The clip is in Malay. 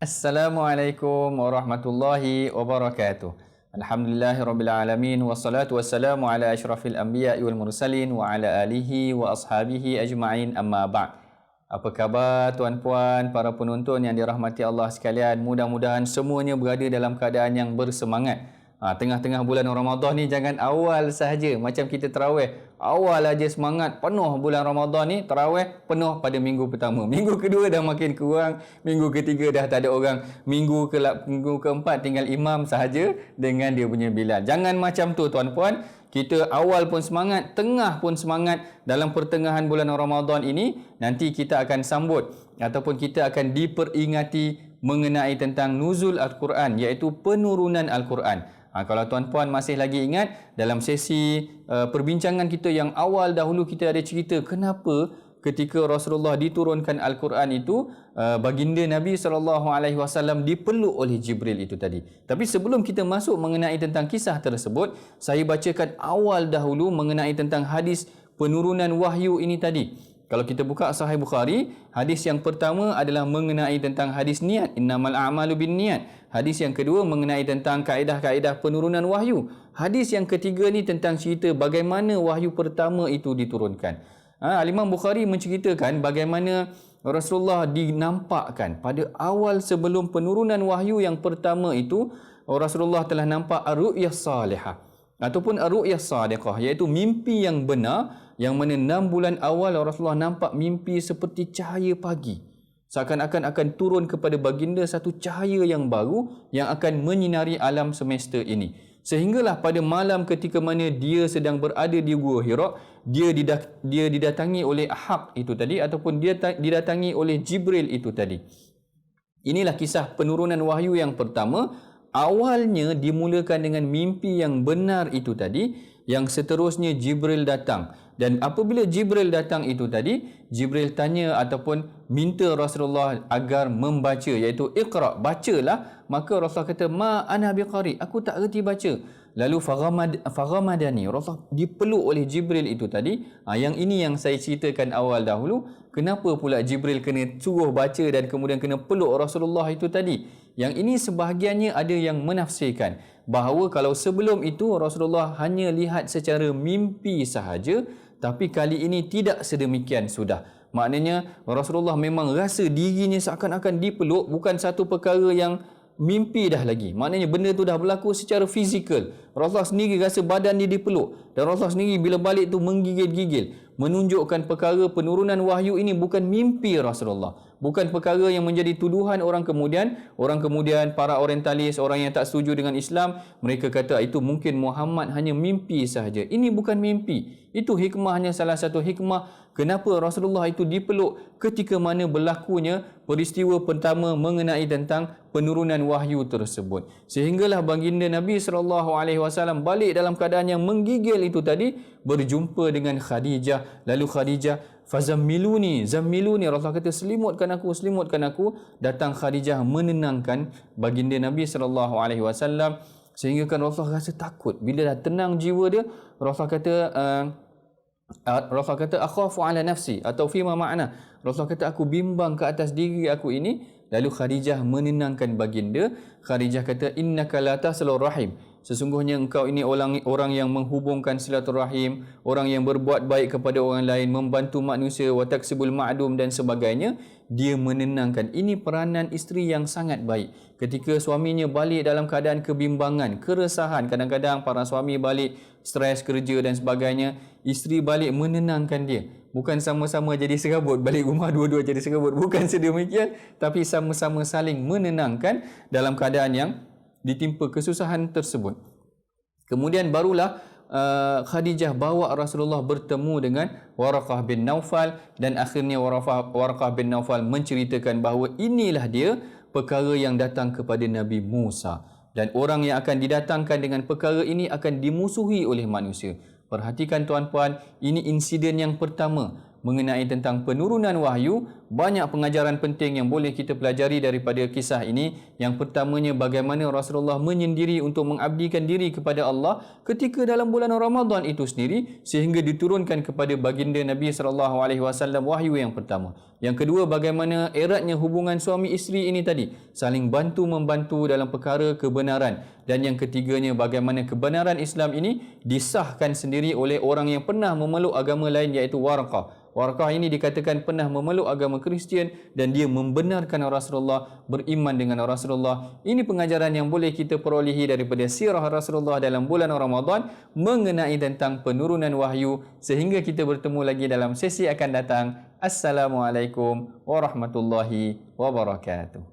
Assalamualaikum warahmatullahi wabarakatuh. Alhamdulillahirabbil alamin wassalatu wassalamu ala asyrafil anbiya'i wal mursalin wa ala alihi wa ashabihi ajma'in amma ba'd. Apa khabar tuan-puan, para penonton yang dirahmati Allah sekalian? Mudah-mudahan semuanya berada dalam keadaan yang bersemangat. Tengah-tengah bulan Ramadan ni jangan awal sahaja macam kita tarawih. Awal aja semangat, penuh bulan Ramadan ni, tarawih penuh pada minggu pertama. Minggu kedua dah makin kurang, minggu ketiga dah tak ada orang, minggu keempat tinggal imam sahaja dengan dia punya bilal. Jangan macam tu tuan-puan. Kita awal pun semangat, tengah pun semangat. Dalam pertengahan bulan Ramadan ini, nanti kita akan sambut ataupun kita akan diperingati mengenai tentang nuzul Al-Quran, iaitu penurunan Al-Quran. Kalau tuan-puan masih lagi ingat, dalam sesi perbincangan kita yang awal dahulu kita ada cerita kenapa ketika Rasulullah diturunkan Al-Quran itu, baginda Nabi SAW dipeluk oleh Jibril itu tadi. Tapi sebelum kita masuk mengenai tentang kisah tersebut, saya bacakan awal dahulu mengenai tentang hadis penurunan wahyu ini tadi. Kalau kita buka Sahih Bukhari, hadis yang pertama adalah mengenai tentang hadis niat, innamal a'malu binniyat. Hadis yang kedua mengenai tentang kaedah-kaedah penurunan wahyu. Hadis yang ketiga ni tentang cerita bagaimana wahyu pertama itu diturunkan. Imam Bukhari menceritakan bagaimana Rasulullah dinampakkan pada awal sebelum penurunan wahyu yang pertama itu, Rasulullah telah nampak ar-ru'yah salihah ataupun ar-ru'yah sadiqah, iaitu mimpi yang benar, yang mana 6 bulan awal Rasulullah nampak mimpi seperti cahaya pagi. Seakan-akan akan turun kepada baginda satu cahaya yang baru yang akan menyinari alam semesta ini. Sehinggalah pada malam ketika mana dia sedang berada di Gua Hira, dia didatangi oleh Haq itu tadi ataupun dia didatangi oleh Jibril itu tadi. Inilah kisah penurunan wahyu yang pertama. Awalnya dimulakan dengan mimpi yang benar itu tadi, yang seterusnya Jibril datang. Dan apabila Jibril datang itu tadi, Jibril tanya ataupun minta Rasulullah agar membaca, iaitu Iqra, bacalah. Maka Rasulullah kata, ma ana biqari, aku tak reti baca. Lalu faghamadani, Rasulullah dipeluk oleh Jibril itu tadi. Yang ini yang saya ceritakan awal dahulu. Kenapa pula Jibril kena suruh baca dan kemudian kena peluk Rasulullah itu tadi? Yang ini sebahagiannya ada yang menafsirkan bahawa kalau sebelum itu Rasulullah hanya lihat secara mimpi sahaja, tapi kali ini tidak sedemikian sudah. Maknanya Rasulullah memang rasa dirinya seakan-akan dipeluk, bukan satu perkara yang mimpi dah lagi. Maknanya benda tu dah berlaku secara fizikal. Rasulullah sendiri rasa badan dia dipeluk, dan Rasulullah sendiri bila balik tu menggigil-gigil, menunjukkan perkara penurunan wahyu ini bukan mimpi Rasulullah, bukan perkara yang menjadi tuduhan orang kemudian para orientalis, orang yang tak setuju dengan Islam, mereka kata itu mungkin Muhammad hanya mimpi sahaja. Ini bukan mimpi. Itu hikmahnya, salah satu hikmah kenapa Rasulullah itu dipeluk ketika mana berlakunya peristiwa pertama mengenai tentang penurunan wahyu tersebut. Sehinggalah baginda Nabi SAW balik dalam keadaan yang menggigil itu tadi, berjumpa dengan Khadijah. Lalu Khadijah, fazammiluni, zammiluni, Rasulullah kata selimutkan aku. Datang Khadijah menenangkan baginda Nabi SAW, sehingga kan Rasulullah rasa takut. Bila dah tenang jiwa dia, Rasulullah kata akhafu ala nafsi atau fima ma'na. Rasulullah kata aku bimbang ke atas diri aku ini. Lalu Khadijah menenangkan baginda. Khadijah kata innaka la taslur rahim, sesungguhnya engkau ini orang yang menghubungkan silaturahim, orang yang berbuat baik kepada orang lain, membantu manusia, wa taksibul ma'dum dan sebagainya. Dia menenangkan. Ini peranan isteri yang sangat baik. Ketika suaminya balik dalam keadaan kebimbangan, keresahan, kadang-kadang para suami balik stres kerja dan sebagainya, isteri balik menenangkan dia. Bukan sama-sama jadi serabut, balik rumah dua-dua jadi serabut, bukan sedemikian, tapi sama-sama saling menenangkan dalam keadaan yang ditimpa kesusahan tersebut. Kemudian barulah Khadijah bawa Rasulullah bertemu dengan Waraqah bin Naufal, dan akhirnya Waraqah bin Naufal menceritakan bahawa inilah dia perkara yang datang kepada Nabi Musa, dan orang yang akan didatangkan dengan perkara ini akan dimusuhi oleh manusia. Perhatikan tuan-puan, ini insiden yang pertama mengenai tentang penurunan wahyu. Banyak pengajaran penting yang boleh kita pelajari daripada kisah ini. Yang pertamanya, bagaimana Rasulullah menyendiri untuk mengabdikan diri kepada Allah ketika dalam bulan Ramadan itu sendiri, sehingga diturunkan kepada baginda Nabi SAW wahyu yang pertama. Yang kedua, bagaimana eratnya hubungan suami isteri ini tadi, saling bantu-membantu dalam perkara kebenaran. Dan yang ketiganya, bagaimana kebenaran Islam ini disahkan sendiri oleh orang yang pernah memeluk agama lain, iaitu Warqah. Warqah ini dikatakan pernah memeluk agama Kristian dan dia membenarkan Rasulullah, beriman dengan Rasulullah. Ini pengajaran yang boleh kita perolehi daripada sirah Rasulullah dalam bulan Ramadan mengenai tentang penurunan wahyu. Sehingga kita bertemu lagi dalam sesi akan datang. Assalamualaikum warahmatullahi wabarakatuh.